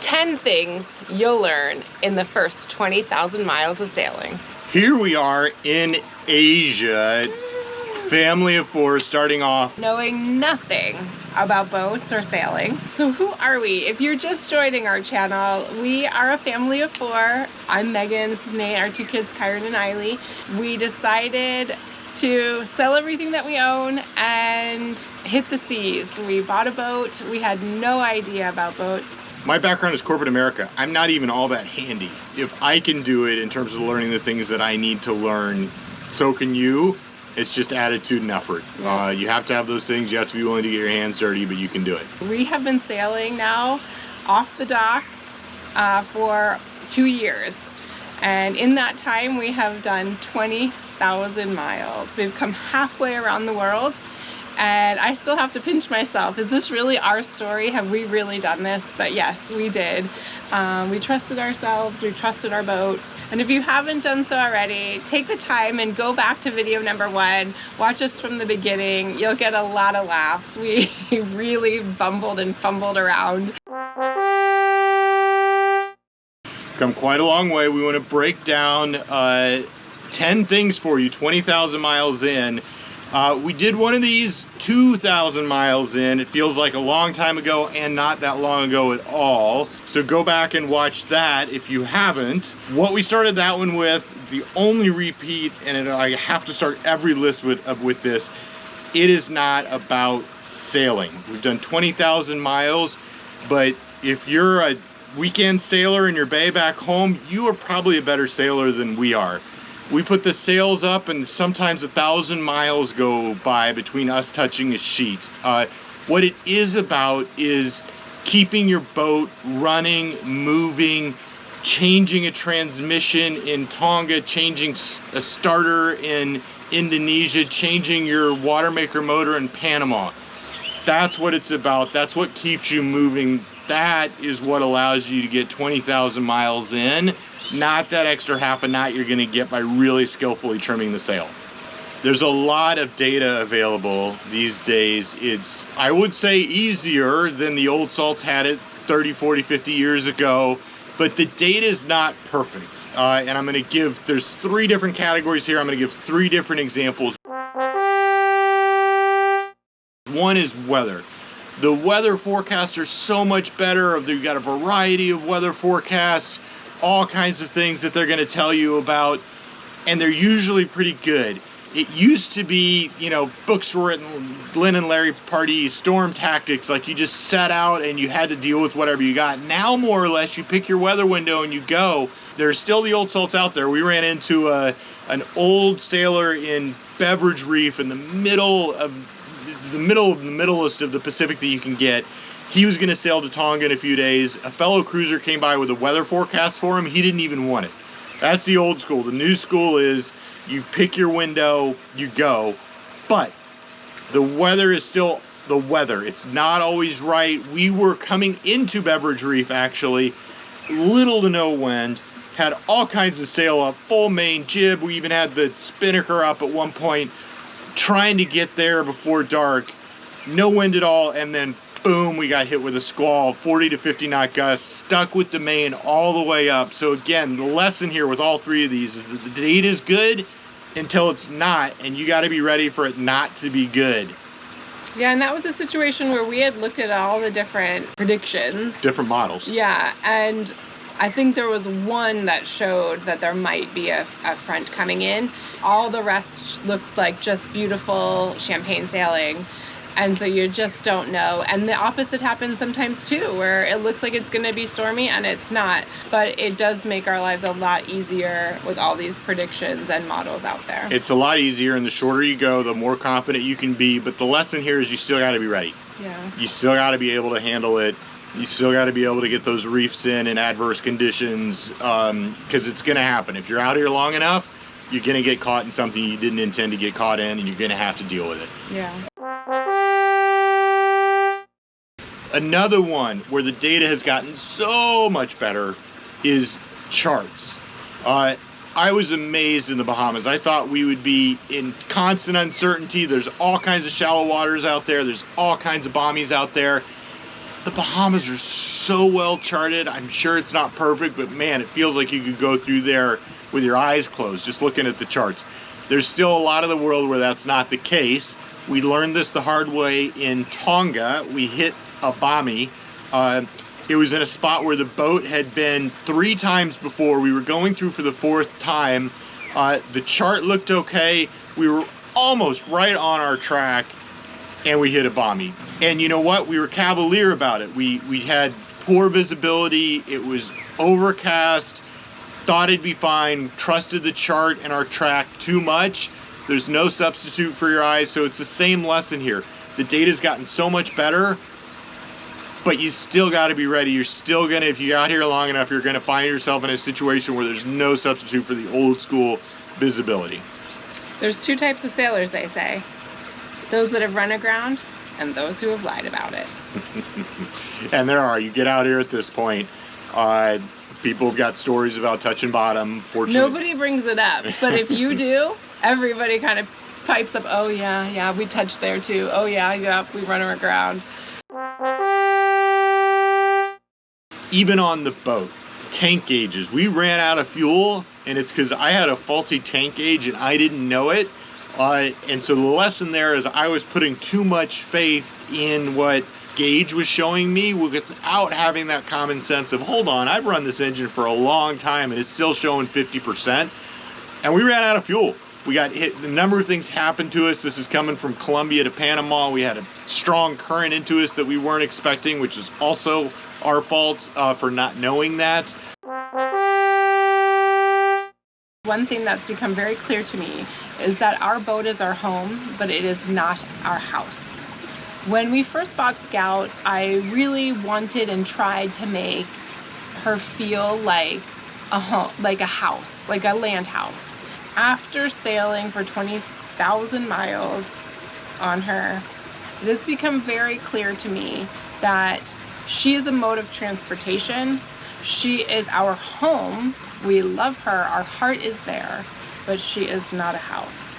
10 things you'll learn in the first 20,000 miles of sailing. Here we are in Asia, family of 4 starting off. Knowing nothing about boats or sailing. So who are we? If you're just joining our channel, we are a family of 4. I'm Megan, this is Nate, our 2 kids, Kyron and Eiley. We decided to sell everything that we own and hit the seas. We bought a boat. We had no idea about boats. My background is corporate America. I'm not even all that handy. If I can do it in terms of learning the things that I need to learn, so can you. It's just attitude and effort. Yeah. You have to have those things. You have to be willing to get your hands dirty, but you can do it. We have been sailing now off the dock for 2 years. And in that time, we have done 20,000 miles. We've come halfway around the world. And I still have to pinch myself. Is this really our story? Have we really done this? But yes, we did. We trusted ourselves, we trusted our boat. And if you haven't done so already, take the time and go back to video number 1. Watch us from the beginning. You'll get a lot of laughs. We really bumbled and fumbled around. Come quite a long way. We want to break down 10 things for you, 20,000 miles in. We did one of these 2,000 miles in. It feels like a long time ago and not that long ago at all. So go back and watch that if you haven't. What we started that one with, the only repeat, and I have to start every list with this, it is not about sailing. We've done 20,000 miles, but if you're a weekend sailor in your bay back home, you are probably a better sailor than we are. We put the sails up and sometimes 1,000 miles go by between us touching a sheet. What it is about is keeping your boat running, moving, changing a transmission in Tonga, changing a starter in Indonesia, changing your water maker motor in Panama. That's what it's about. That's what keeps you moving. That is what allows you to get 20,000 miles in. Not that extra half a knot you're going to get by really skillfully trimming the sail. There's a lot of data available these days. It's, I would say, easier than the old salts had it 30, 40, 50 years ago, but the data is not perfect. And I'm going to give, there's 3 different categories here. I'm going to give 3 different examples. One is weather. The weather forecasts are so much better. You've got a variety of weather forecasts, all kinds of things that they're going to tell you about, and they're usually pretty good. It used to be, you know, books were written, Lynn and Larry Pardee, storm tactics, like you just set out and you had to deal with whatever you got. Now, more or less, you pick your weather window and you go. There's still the old salts out there. We ran into an old sailor in Beverage Reef in the middle of the middlest of the Pacific that you can get. He was going to sail to Tonga in a few days. A fellow cruiser came by with a weather forecast for him. He didn't even want it. That's the old school. The new school is you pick your window, you go. But the weather is still the weather. It's not always right. We were coming into Beverage Reef, actually, little to no wind. Had all kinds of sail up, full main jib. We even had the spinnaker up at one point, trying to get there before dark. No wind at all, and then boom, we got hit with a squall, 40 to 50 knot gusts, stuck with the main all the way up. So again, the lesson here with all 3 of these is that the data is good until it's not, and you got to be ready for it not to be good. Yeah, and that was a situation where we had looked at all the different predictions. Different models. Yeah, and I think there was one that showed that there might be a front coming in. All the rest looked like just beautiful champagne sailing. And so you just don't know. And the opposite happens sometimes too, where it looks like it's gonna be stormy and it's not. But it does make our lives a lot easier with all these predictions and models out there. It's a lot easier, and the shorter you go, the more confident you can be. But the lesson here is you still gotta be ready. Yeah. You still gotta be able to handle it. You still gotta be able to get those reefs in adverse conditions, because it's gonna happen. If you're out here long enough, you're gonna get caught in something you didn't intend to get caught in, and you're gonna have to deal with it. Yeah. Another one where the data has gotten so much better is charts. I was amazed in the Bahamas. I thought we would be in constant uncertainty. There's all kinds of shallow waters out there. There's all kinds of bommies out there. The Bahamas are so well charted. I'm sure it's not perfect, but man, it feels like you could go through there with your eyes closed just looking at the charts. There's still a lot of the world where that's not the case. We learned this the hard way in Tonga. We hit a Bami. It was in a spot where the boat had been 3 times before. We were going through for the 4th time. The chart looked okay. We were almost right on our track, and we hit a Bami. And you know what? We were cavalier about it. We had poor visibility. It was overcast. Thought it'd be fine. Trusted the chart and our track too much. There's no substitute for your eyes, so it's the same lesson here. The data's gotten so much better, but you still got to be ready. You're still gonna, if you're out here long enough, you're gonna find yourself in a situation where there's no substitute for the old school visibility. There's 2 types of sailors, they say. Those that have run aground and those who have lied about it. And there are. You get out here at this point, people have got stories about touching bottom. Fortunately, nobody brings it up, but if you do, everybody kind of pipes up, oh yeah, we touched there too. Oh yeah, we run aground. Even on the boat, tank gauges. We ran out of fuel, and it's because I had a faulty tank gauge and I didn't know it. And so the lesson there is I was putting too much faith in what gauge was showing me without having that common sense of, hold on, I've run this engine for a long time and it's still showing 50%. And we ran out of fuel. We got hit. A number of things happened to us. This is coming from Colombia to Panama. We had a strong current into us that we weren't expecting, which is also our fault for not knowing that. One thing that's become very clear to me is that our boat is our home, but it is not our house. When we first bought Scout, I really wanted and tried to make her feel like a home, like a house, like a land house. After sailing for 20,000 miles on her, it has become very clear to me that she is a mode of transportation. She is our home. We love her. Our heart is there, but she is not a house.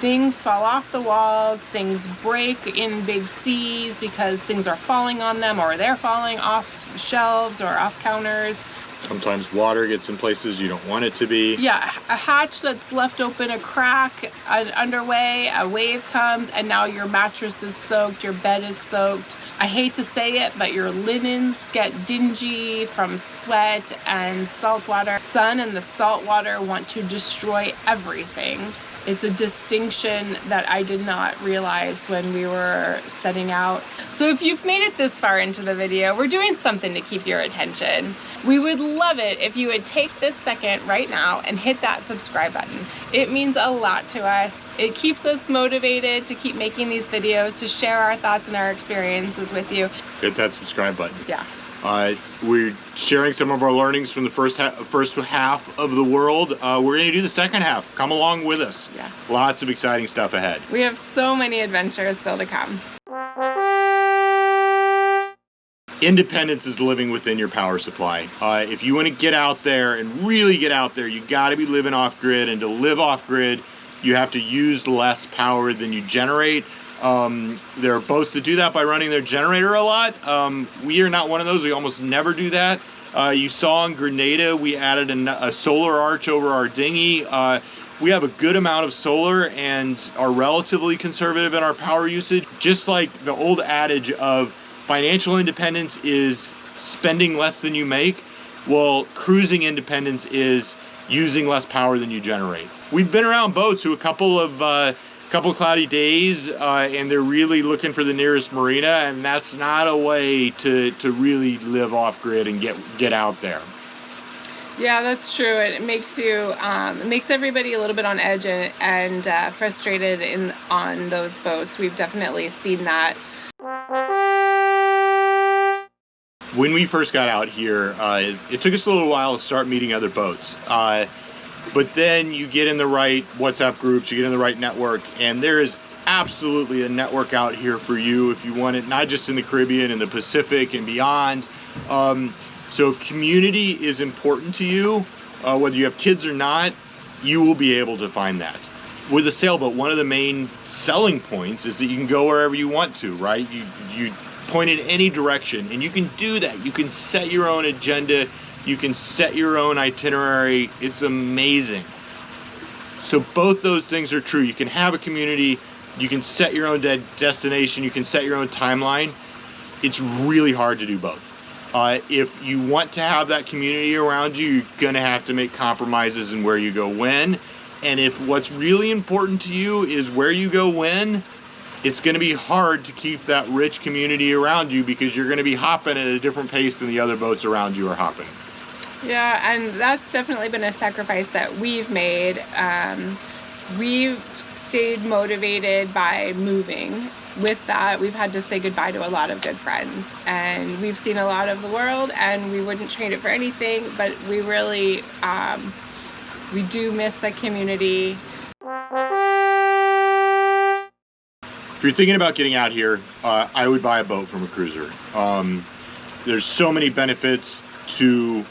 Things fall off the walls, things break in big seas because things are falling on them, or they're falling off shelves or off counters. Sometimes water gets in places you don't want it to be. Yeah, a hatch that's left open, a crack underway, a wave comes, and now your mattress is soaked, your bed is soaked. I hate to say it, but your linens get dingy from sweat and salt water. The sun and the salt water want to destroy everything. It's a distinction that I did not realize when we were setting out. So if you've made it this far into the video, we're doing something to keep your attention. We would love it if you would take this second right now and hit that subscribe button. It means a lot to us. It keeps us motivated to keep making these videos, to share our thoughts and our experiences with you. Hit that subscribe button. Yeah. We're sharing some of our learnings from the first half of the world. We're going to do the second half. Come along with us. Yeah. Lots of exciting stuff ahead. We have so many adventures still to come. Independence is living within your power supply. If you want to get out there and really get out there, you got to be living off grid, and to live off grid, you have to use less power than you generate. There are boats that do that by running their generator a lot. We are not one of those. We almost never do that. You saw in Grenada, we added a solar arch over our dinghy. We have a good amount of solar and are relatively conservative in our power usage. Just like the old adage of financial independence is spending less than you make, well, cruising independence is using less power than you generate. We've been around boats who a couple of cloudy days, and they're really looking for the nearest marina, and that's not a way to really live off grid and get out there. Yeah, that's true. It makes you, it makes everybody a little bit on edge and frustrated on those boats. We've definitely seen that. When we first got out here, it took us a little while to start meeting other boats. But then you get in the right WhatsApp groups, you get in the right network, and there is absolutely a network out here for you if you want it, not just in the Caribbean, in the Pacific and beyond. So if community is important to you, whether you have kids or not, you will be able to find that. With a sailboat, one of the main selling points is that you can go wherever you want to, right? You point in any direction, and you can do that. You can set your own agenda, you can set your own itinerary. It's amazing. So both those things are true. You can have a community, you can set your own destination, you can set your own timeline. It's really hard to do both. If you want to have that community around you, you're gonna have to make compromises in where you go when. And if what's really important to you is where you go when, it's gonna be hard to keep that rich community around you because you're gonna be hopping at a different pace than the other boats around you are hopping. Yeah, and that's definitely been a sacrifice that we've made. We've stayed motivated by moving. With that, we've had to say goodbye to a lot of good friends, and we've seen a lot of the world, and we wouldn't trade it for anything, but we really, we do miss the community. If you're thinking about getting out here, I would buy a boat from a cruiser. There's so many benefits to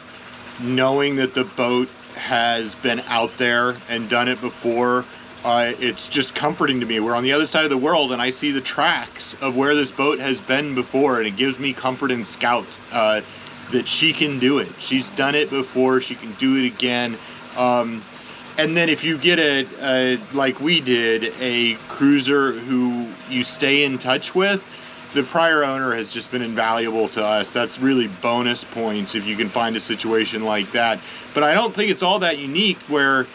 knowing that the boat has been out there and done it before. It's just comforting to me. We're on the other side of the world and I see the tracks of where this boat has been before, and it gives me comfort in Scout that she can do it. She's done it before, she can do it again. And then if you get like we did, a cruiser who you stay in touch with, the prior owner has just been invaluable to us. That's really bonus points if you can find a situation like that. But I don't think it's all that unique where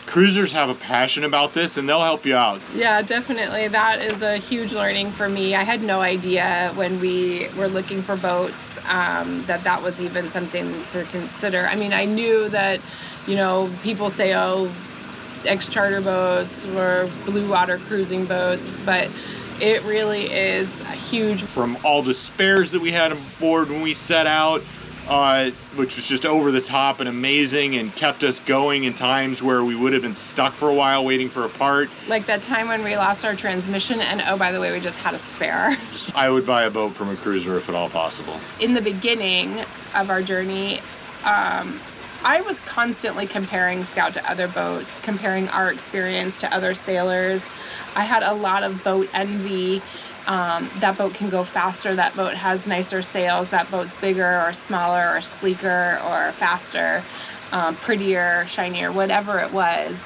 cruisers have a passion about this and they'll help you out. Yeah, definitely. That is a huge learning for me. I had no idea when we were looking for boats that was even something to consider. I mean, I knew that, you know, people say, oh, ex-charter boats or blue water cruising boats, but it really is a huge. From all the spares that we had on board when we set out, which was just over the top and amazing and kept us going in times where we would have been stuck for a while waiting for a part. Like that time when we lost our transmission and, oh, by the way, we just had a spare. I would buy a boat from a cruiser if at all possible. In the beginning of our journey, I was constantly comparing Scout to other boats, comparing our experience to other sailors. I had a lot of boat envy. That boat can go faster, that boat has nicer sails, that boat's bigger or smaller or sleeker or faster, prettier, shinier, whatever it was.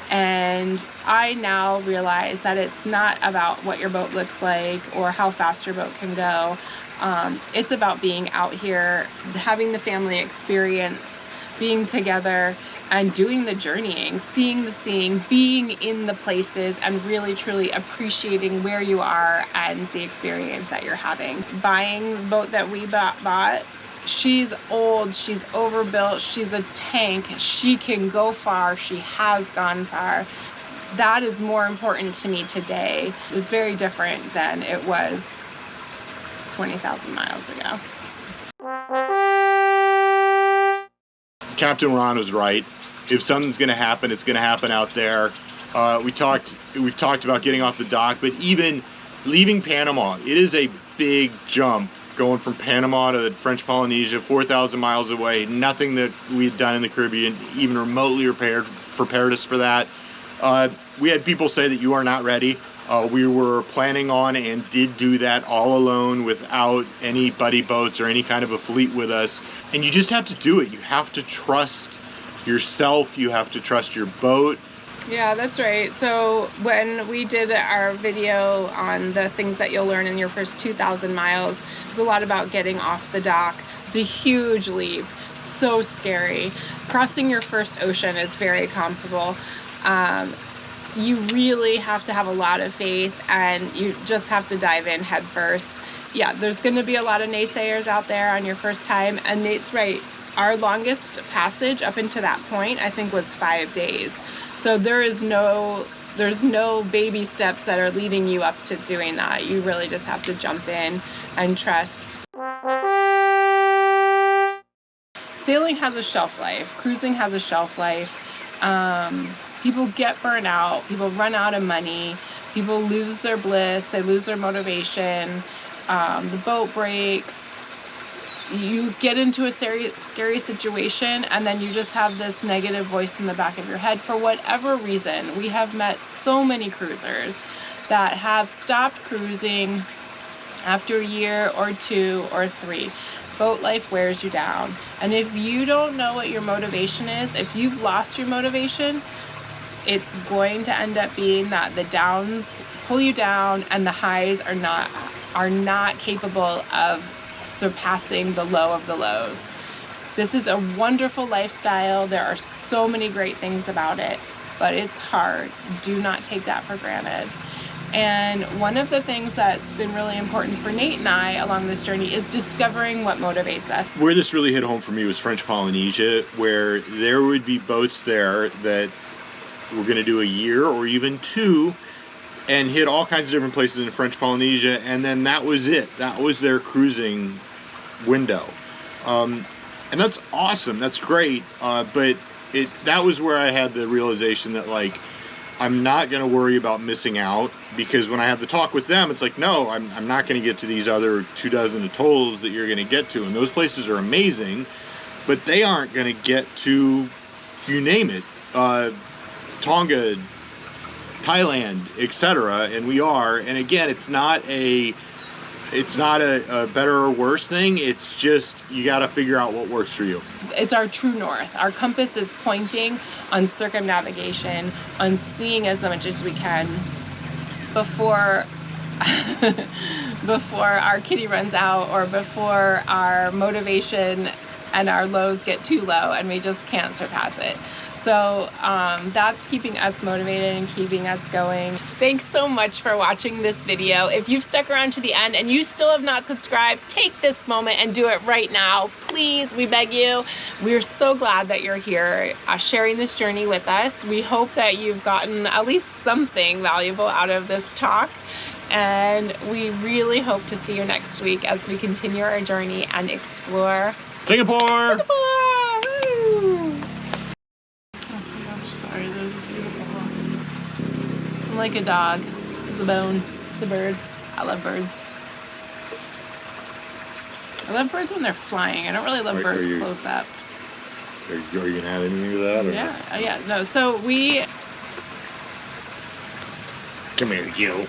And I now realize that it's not about what your boat looks like or how fast your boat can go. It's about being out here, having the family experience, being together and doing the journeying, seeing the seeing, being in the places and really truly appreciating where you are and the experience that you're having. Buying the boat that we bought, she's old, she's overbuilt, she's a tank, she can go far, she has gone far. That is more important to me today. It's very different than it was 20,000 miles ago. Captain Ron was right. If something's going to happen, it's going to happen out there. We've talked about getting off the dock, but even leaving Panama, it is a big jump going from Panama to the French Polynesia, 4,000 miles away. Nothing that we had done in the Caribbean even remotely prepared us for that. We had people say that you are not ready. We were planning on and did do that all alone without any buddy boats or any kind of a fleet with us. And you just have to do it. You have to trust yourself. You have to trust your boat. Yeah, that's right. So when we did our video on the things that you'll learn in your first 2,000 miles, it's a lot about getting off the dock. It's a huge leap. So scary. Crossing your first ocean is very comfortable. You really have to have a lot of faith and you just have to dive in head first. Yeah, there's going to be a lot of naysayers out there on your first time, and Nate's right. Our longest passage up into that point, I think, was 5 days. So there's no baby steps that are leading you up to doing that. You really just have to jump in and trust. Sailing has a shelf life. Cruising has a shelf life. People get burnt out, people run out of money, people lose their bliss, they lose their motivation, the boat breaks, you get into a scary situation and then you just have this negative voice in the back of your head for whatever reason. We have met so many cruisers that have stopped cruising after a year or 2 or 3. Boat life wears you down. And if you don't know what your motivation is, if you've lost your motivation, it's going to end up being that the downs pull you down and the highs are not capable of surpassing the low of the lows. This is a wonderful lifestyle. There are so many great things about it, but it's hard. Do not take that for granted. And one of the things that's been really important for Nate and I along this journey is discovering what motivates us. Where this really hit home for me was French Polynesia, where there would be boats there that were going to do a year or even 2 and hit all kinds of different places in French Polynesia, and then that was it. That was their cruising window. And that's awesome. That's great. But that was where I had the realization that, like, I'm not going to worry about missing out, because when I have the talk with them, it's like, no, I'm not going to get to these other 24 atolls that you're going to get to. And those places are amazing, but they aren't going to get to, you name it, Tonga, Thailand, etc. And we are. And again, it's not a better or worse thing. It's just, you got to figure out what works for you. It's our true north. Our compass is pointing on circumnavigation, on seeing as much as we can before our kitty runs out, or before our motivation and our lows get too low and we just can't surpass it. So that's keeping us motivated and keeping us going. Thanks so much for watching this video. If you've stuck around to the end and you still have not subscribed, take this moment and do it right now. Please, we beg you. We're so glad that you're here sharing this journey with us. We hope that you've gotten at least something valuable out of this talk. And we really hope to see you next week as we continue our journey and explore Singapore! Woo! Sorry, those are beautiful. I'm like a dog. The bone. The bird. I love birds. I love birds when they're flying. I don't really love birds close up. Are you going to add anything to that? Or? Yeah. Yeah. No. So we... Come here, you.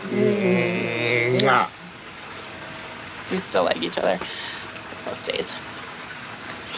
We still like each other most days.